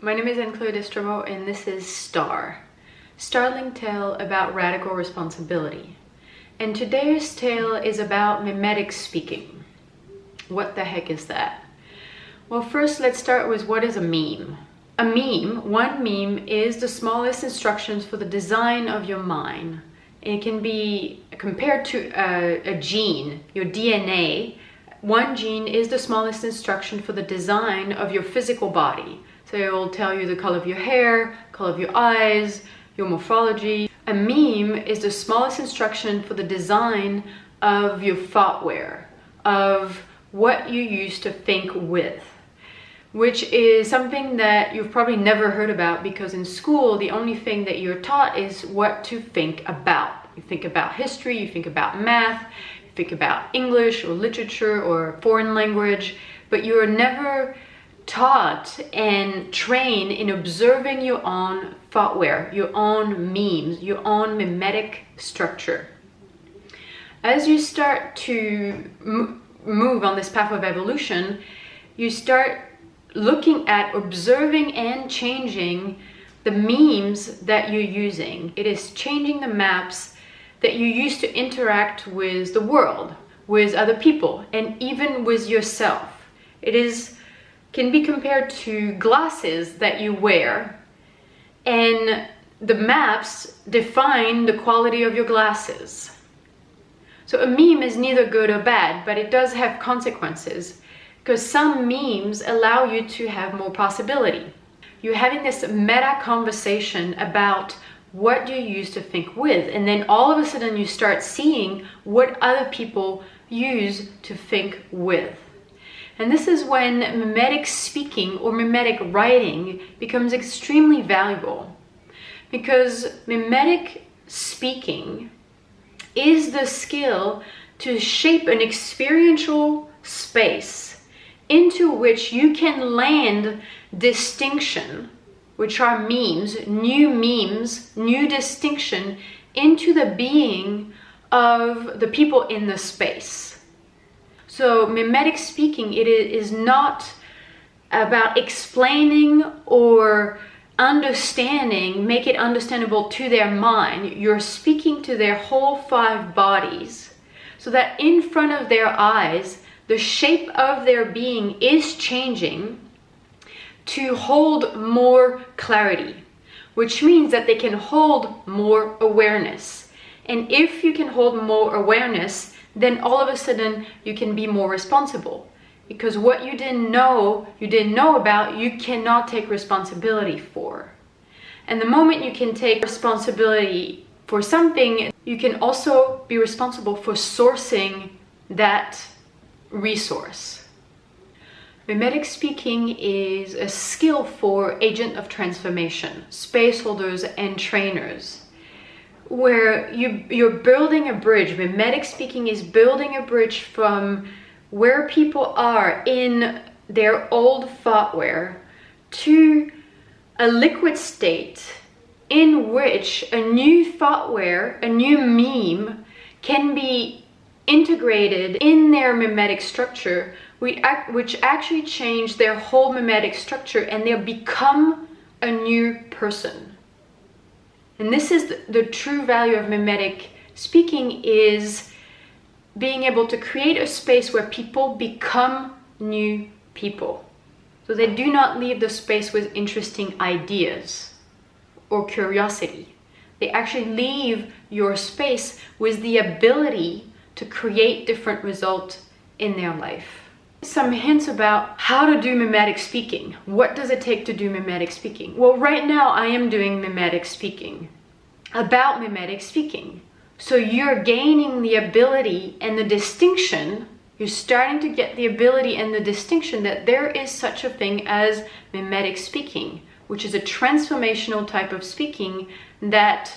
My name is Anne-Chloé and this is STARR, Startling Tale About Radical Responsibility. And today's tale is about memetic speaking. What the heck is that? Well, first let's start with what is a meme. A meme, one meme, is the smallest instructions for the design of your mind. It can be compared to a gene, your DNA. One gene is the smallest instruction for the design of your physical body. So it will tell you the color of your hair, color of your eyes, your morphology. A meme is the smallest instruction for the design of your thoughtware, of what you use to think with, which is something that you've probably never heard about because in school, the only thing that you're taught is what to think about. You think about history, you think about math, you think about English or literature or foreign language, but you're never taught and trained in observing your own thoughtware, your own memes, your own memetic structure. As you start to move on this path of evolution, you start looking at observing and changing the memes that you're using. It is changing the maps that you use to interact with the world, with other people, and even with yourself. It can be compared to glasses that you wear, and the maps define the quality of your glasses. So a meme is neither good or bad, but it does have consequences because some memes allow you to have more possibility. You're having this meta conversation about what you use to think with, and then all of a sudden you start seeing what other people use to think with. And this is when memetic speaking or memetic writing becomes extremely valuable, because memetic speaking is the skill to shape an experiential space into which you can land distinction, which are memes, new distinction into the being of the people in the space. So memetic speaking, it is not about explaining or understanding, make it understandable to their mind. You're speaking to their whole five bodies so that in front of their eyes, the shape of their being is changing to hold more clarity, which means that they can hold more awareness. And if you can hold more awareness, then all of a sudden you can be more responsible, because what you didn't know about, you cannot take responsibility for. And the moment you can take responsibility for something, you can also be responsible for sourcing that resource. Memetic speaking is a skill for agent of transformation, space holders and trainers, where you're building a bridge. Memetic speaking is building a bridge from where people are in their old thoughtware to a liquid state in which a new thoughtware, a new meme, can be integrated in their memetic structure, which actually change their whole memetic structure, and they'll become a new person. And this is the true value of memetic speaking, is being able to create a space where people become new people. So they do not leave the space with interesting ideas or curiosity. They actually leave your space with the ability to create different results in their life. Some hints about how to do memetic speaking. What does it take to do memetic speaking? Well, right now I am doing memetic speaking, about memetic speaking. So you're gaining the ability and the distinction, you're starting to get the ability and the distinction that there is such a thing as memetic speaking, which is a transformational type of speaking that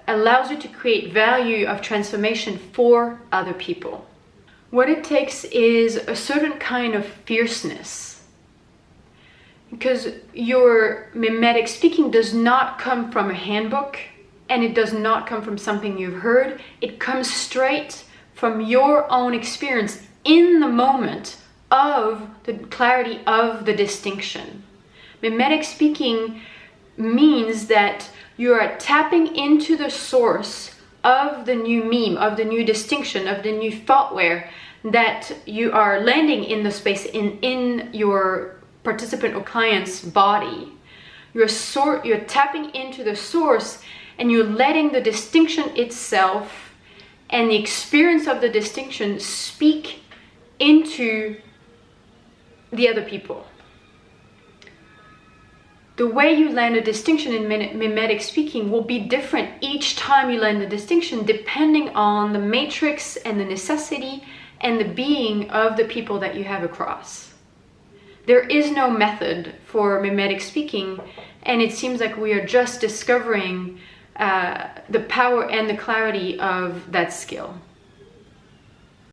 allows you to create value of transformation for other people. What it takes is a certain kind of fierceness, because your memetic speaking does not come from a handbook, and it does not come from something you've heard. It comes straight from your own experience in the moment of the clarity of the distinction. Memetic speaking means that you are tapping into the source of the new meme, of the new distinction, of the new thoughtware that you are landing in the space, in your participant or client's body. You're tapping into the source, and you're letting the distinction itself and the experience of the distinction speak into the other people. The way you land a distinction in memetic speaking will be different each time you land the distinction, depending on the matrix and the necessity and the being of the people that you have across. There is no method for memetic speaking, and it seems like we are just discovering the power and the clarity of that skill.